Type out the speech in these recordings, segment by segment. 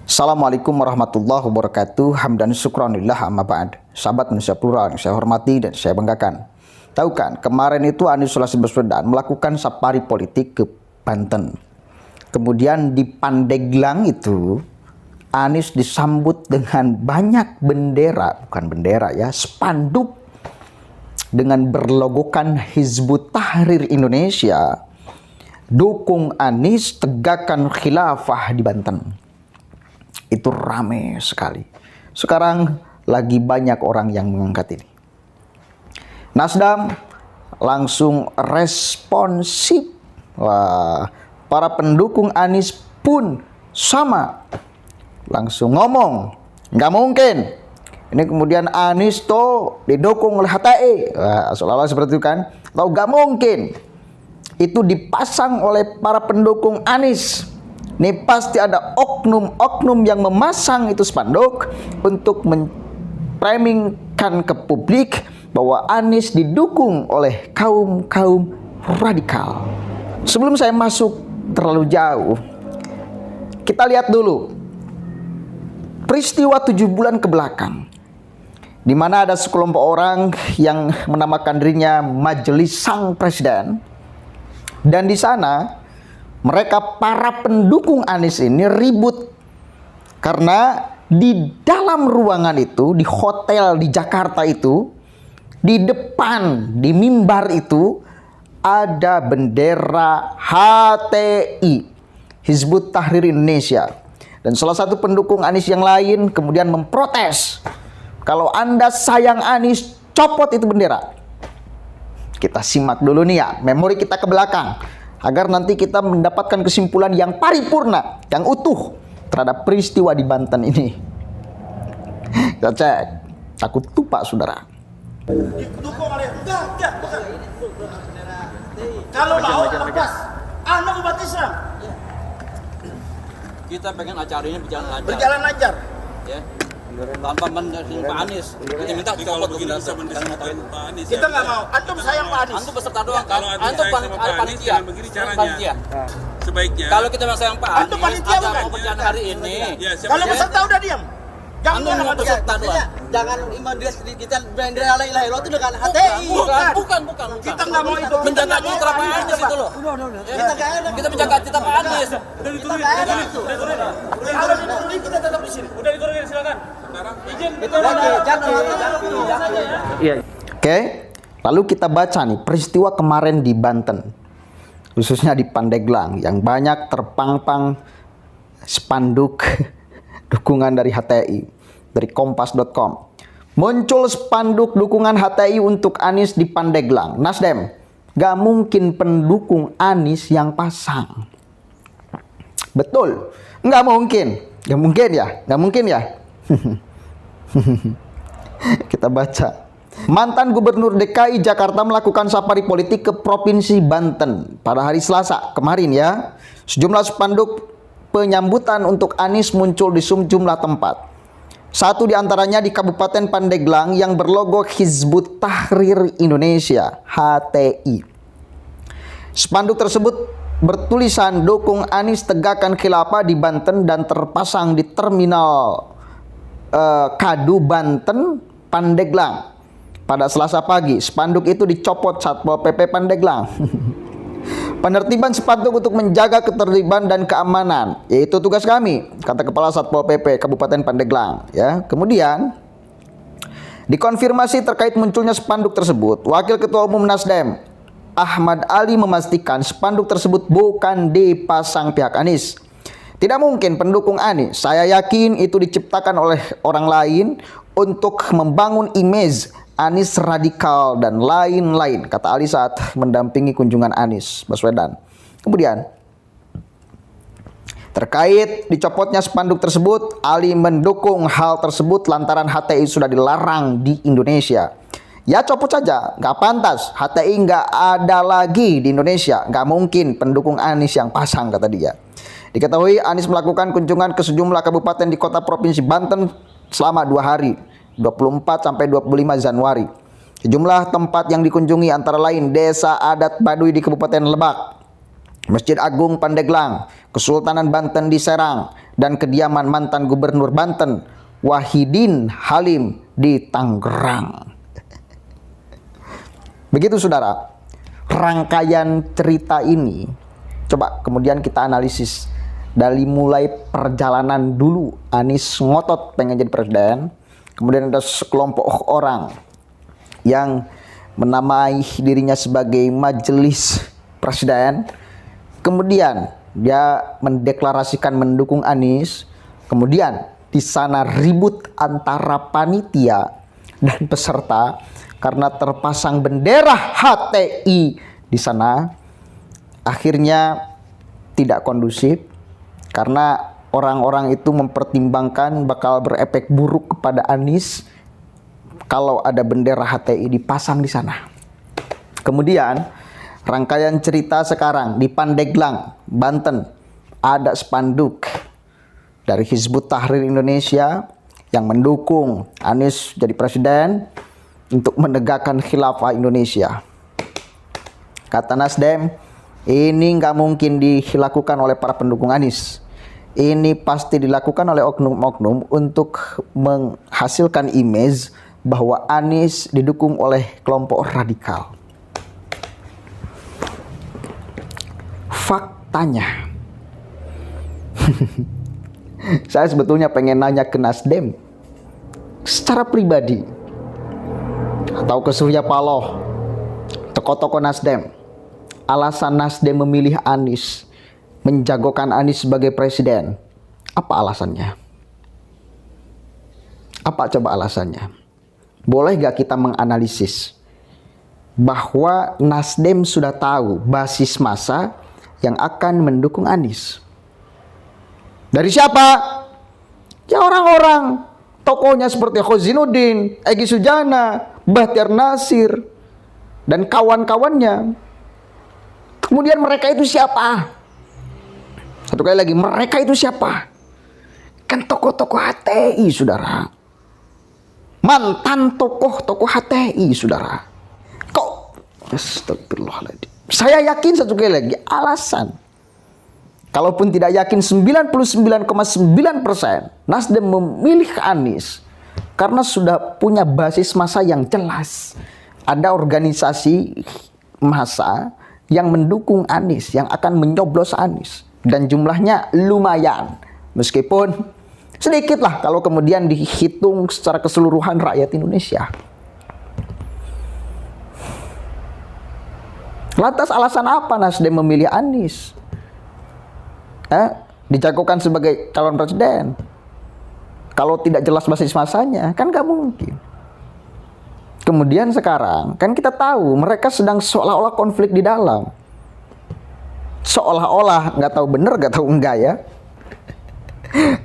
Assalamualaikum warahmatullahi wabarakatuh. Hamdan syukranillah amma ba'd. Sahabat Indonesia Plural yang saya hormati dan saya banggakan. Tahu kan, kemarin itu Anies Baswedan melakukan safari politik ke Banten. Kemudian di Pandeglang itu Anies disambut dengan banyak bendera, bukan bendera ya, spanduk dengan berlogokan Hizbut Tahrir Indonesia. Dukung Anies, tegakkan khilafah di Banten. Itu rame sekali. Sekarang lagi banyak orang yang mengangkat ini. Nasdem langsung responsif. Wah, para pendukung Anies pun sama. Langsung ngomong, nggak mungkin. Ini kemudian Anies tuh didukung oleh HTI. Wah, seolah-olah seperti itu kan. Atau nggak mungkin. Itu dipasang oleh para pendukung Anies. Ini pasti ada oknum-oknum yang memasang itu spanduk untuk memframingkan ke publik bahwa Anies didukung oleh kaum-kaum radikal. Sebelum saya masuk terlalu jauh, kita lihat dulu peristiwa 7 bulan ke belakang, di mana ada sekelompok orang yang menamakan dirinya Majelis Sang Presiden, dan di sana mereka para pendukung Anies ini ribut karena di dalam ruangan itu, di hotel di Jakarta itu, di depan, di mimbar itu ada bendera HTI, Hizbut Tahrir Indonesia. Dan salah satu pendukung Anies yang lain kemudian memprotes, kalau Anda sayang Anies, copot itu bendera. Kita simak dulu nih ya, memori kita ke belakang, agar nanti kita mendapatkan kesimpulan yang paripurna, yang utuh terhadap peristiwa di Banten ini. Kita cek, takut lupa saudara. Didukung oleh enggak. Kalau mau lepas, anak umat Islam. Kita pengen acara ini Berjalan lancar. Ya. Tanpa mendukung Pak Anies. Kita minta copot begini bisa mendukung Pak Anies. Kita nggak mau. Antum sayang Pak Anies. Antum peserta doang kan? Kalau Antum panitia. begini caranya. Sebaiknya. Kalau kita memang sayang Pak Anies, Antum panitia ada bukan? pekerjaan hari ini. Ya, Kalau peserta udah diam. Jangan Antum memang peserta doang. Jangan iman dia kita bendera la ilaha illallah itu dengan HTI. Bukan. Kita nggak mau itu. Menjaga citra Pak Anies itu loh. Kita nggak ada. Kita menjaga citra Pak Anies. Kita nggak ada itu. Kalau diturunin kita tetap di sini. Udah diturunin silakan. Sekarang izin Itu jaki. Oke, lalu kita baca nih peristiwa kemarin di Banten, khususnya di Pandeglang, yang banyak terpampang spanduk dukungan dari HTI, dari kompas.com. Muncul spanduk dukungan HTI untuk Anies di Pandeglang. Nasdem, gak mungkin pendukung Anies yang pasang. Betul, gak mungkin. Gak mungkin ya. Kita baca. Mantan Gubernur DKI Jakarta melakukan safari politik ke Provinsi Banten pada hari Selasa kemarin ya. Sejumlah spanduk penyambutan untuk Anies muncul di sejumlah tempat. Satu di antaranya di Kabupaten Pandeglang yang berlogo Hizbut Tahrir Indonesia (HTI). Spanduk tersebut bertulisan dukung Anies, tegakkan khilafah di Banten dan terpasang di terminal Kadu Banten Pandeglang pada Selasa pagi. Spanduk itu dicopot Satpol PP Pandeglang. Penertiban spanduk untuk menjaga ketertiban dan keamanan, yaitu tugas kami, kata Kepala Satpol PP Kabupaten Pandeglang. Ya, kemudian dikonfirmasi terkait munculnya spanduk tersebut, Wakil Ketua Umum Nasdem Ahmad Ali memastikan spanduk tersebut bukan dipasang pihak Anies. Tidak mungkin pendukung Anies. Saya yakin itu diciptakan oleh orang lain untuk membangun image Anies radikal dan lain-lain, kata Ali saat mendampingi kunjungan Anies Baswedan. Kemudian, terkait dicopotnya spanduk tersebut, Ali mendukung hal tersebut lantaran HTI sudah dilarang di Indonesia. Ya copot saja, nggak pantas. HTI nggak ada lagi di Indonesia. Nggak mungkin pendukung Anies yang pasang, kata dia. Diketahui Anies melakukan kunjungan ke sejumlah kabupaten di kota provinsi Banten selama 2 hari, 24 sampai 25 Januari. Sejumlah tempat yang dikunjungi antara lain Desa Adat Baduy di Kabupaten Lebak, Masjid Agung Pandeglang, Kesultanan Banten di Serang, dan kediaman mantan Gubernur Banten Wahidin Halim di Tangerang. Begitu saudara, rangkaian cerita ini coba kemudian kita analisis dari mulai perjalanan dulu Anies ngotot pengen jadi presiden, kemudian ada sekelompok orang yang menamai dirinya sebagai majelis presiden. Kemudian dia mendeklarasikan mendukung Anies. Kemudian di sana ribut antara panitia dan peserta karena terpasang bendera HTI di sana. Akhirnya tidak kondusif karena orang-orang itu mempertimbangkan bakal berefek buruk kepada Anies kalau ada bendera HTI dipasang di sana. Kemudian rangkaian cerita sekarang di Pandeglang, Banten, ada spanduk dari Hizbut Tahrir Indonesia yang mendukung Anies jadi presiden untuk menegakkan khilafah Indonesia. Kata Nasdem, ini nggak mungkin dilakukan oleh para pendukung Anies. Ini pasti dilakukan oleh oknum-oknum untuk menghasilkan image bahwa Anies didukung oleh kelompok radikal. Faktanya, saya sebetulnya pengen nanya ke Nasdem secara pribadi atau ke Surya Paloh, tokoh-tokoh Nasdem, alasan Nasdem memilih Anies, menjagokan Anies sebagai presiden, apa alasannya? Apa coba alasannya? Boleh gak kita menganalisis bahwa Nasdem sudah tahu basis massa yang akan mendukung Anies? Dari siapa? Ya orang-orang tokohnya seperti Khozinuddin, Egy Sujana, Bahtiar Nasir, dan kawan-kawannya. Kemudian mereka itu siapa? Satu kali lagi, mereka itu siapa? Kan tokoh-tokoh HTI, saudara. Mantan tokoh-tokoh HTI, saudara. Kok? Astagfirullahaladzim. Saya yakin satu kali lagi, alasan. Kalaupun tidak yakin 99,9% Nasdem memilih Anies karena sudah punya basis massa yang jelas. Ada organisasi massa yang mendukung Anies, yang akan menyoblos Anies. Dan jumlahnya lumayan. Meskipun sedikit lah kalau kemudian dihitung secara keseluruhan rakyat Indonesia. Lantas alasan apa Nasdem memilih Anies? Dijagokan sebagai calon presiden. Kalau tidak jelas basis masanya, kan gak mungkin. Kemudian sekarang, kan kita tahu mereka sedang seolah-olah konflik di dalam. Seolah-olah, gak tahu bener, gak tahu enggak ya.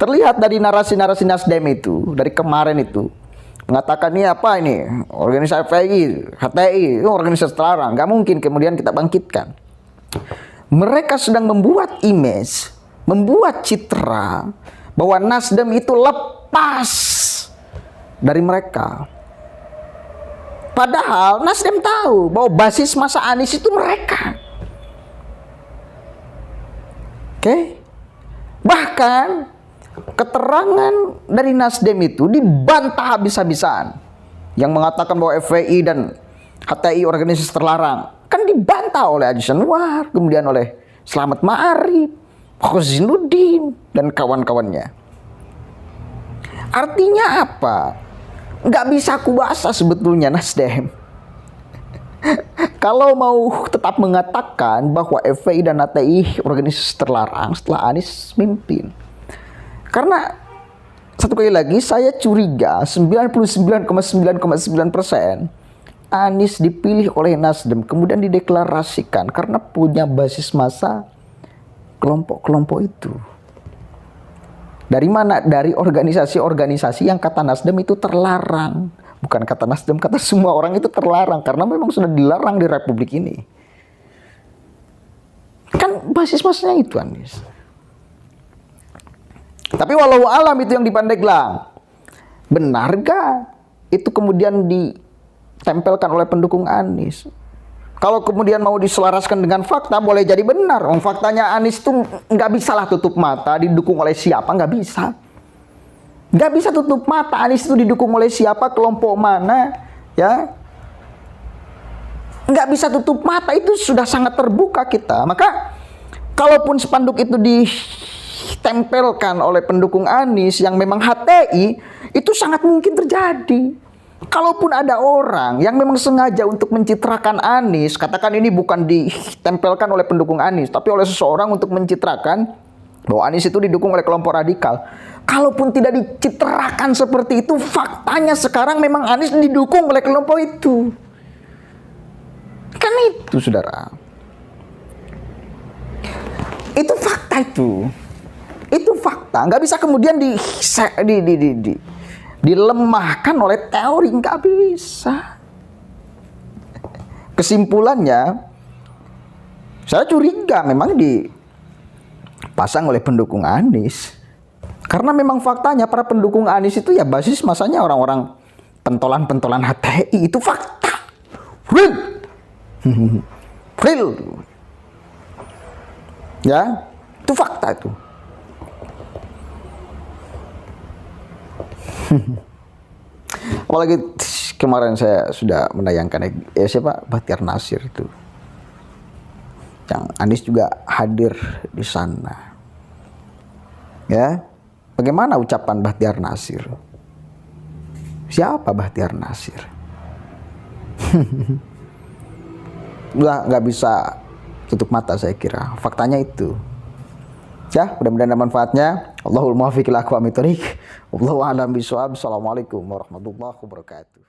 Terlihat dari narasi-narasi Nasdem itu, dari kemarin itu. Mengatakan ini apa ini? Organisasi HTI, organisasi terlarang. Gak mungkin kemudian kita bangkitkan. Mereka sedang membuat image, membuat citra bahwa Nasdem itu lepas dari mereka. Padahal Nasdem tahu bahwa basis massa Anies itu mereka. Oke? Bahkan keterangan dari Nasdem itu dibantah habis-habisan. Yang mengatakan bahwa FPI dan HTI organisasi terlarang kan dibantah oleh Haji Anwar, kemudian oleh Slamet Ma'arif, Khozinuddin, dan kawan-kawannya. Artinya apa? Nggak bisa kuasa sebetulnya Nasdem. Kalau mau tetap mengatakan bahwa FPI dan HTI organisasi terlarang setelah Anies mimpin. Karena satu kali lagi saya curiga 99,9% Anies dipilih oleh Nasdem kemudian dideklarasikan karena punya basis massa kelompok-kelompok itu. Dari mana? Dari organisasi-organisasi yang kata Nasdem itu terlarang. Bukan kata Nasdem, kata semua orang itu terlarang karena memang sudah dilarang di Republik ini. Kan basis massanya itu Anies. Tapi walau alam itu yang di Pandeglang. Benarkah itu kemudian ditempelkan oleh pendukung Anies? Kalau kemudian mau diselaraskan dengan fakta, boleh jadi benar. Faktanya Anies tuh nggak bisa lah tutup mata didukung oleh siapa, nggak bisa. Nggak bisa tutup mata Anies itu didukung oleh siapa, kelompok mana, ya. Nggak bisa tutup mata, itu sudah sangat terbuka kita. Maka kalaupun spanduk itu ditempelkan oleh pendukung Anies yang memang HTI, itu sangat mungkin terjadi. Kalaupun ada orang yang memang sengaja untuk mencitrakan Anies, katakan ini bukan ditempelkan oleh pendukung Anies, tapi oleh seseorang untuk mencitrakan bahwa Anies itu didukung oleh kelompok radikal. Kalaupun tidak dicitrakan seperti itu, faktanya sekarang memang Anies didukung oleh kelompok itu. Kan itu, saudara. Itu fakta itu. Itu fakta. Nggak bisa kemudian dilemahkan oleh teori, nggak bisa. Kesimpulannya, saya curiga memang dipasang oleh pendukung Anies. Karena memang faktanya para pendukung Anies itu ya basis masanya orang-orang pentolan-pentolan HTI, itu fakta. Real. Real. Ya, itu fakta itu. Apalagi kemarin saya sudah menayangkan siapa, Bahtiar Nasir itu, yang Anies juga hadir di sana. Ya, bagaimana ucapan Bahtiar Nasir? Siapa Bahtiar Nasir? Nggak bisa tutup mata, saya kira faktanya itu. Ya, mudah-mudahan ada manfaatnya. Allahul muwaffiq ila aqwamit thoriq. Wallahu a'lam bishawab. Assalamualaikum warahmatullahi wabarakatuh.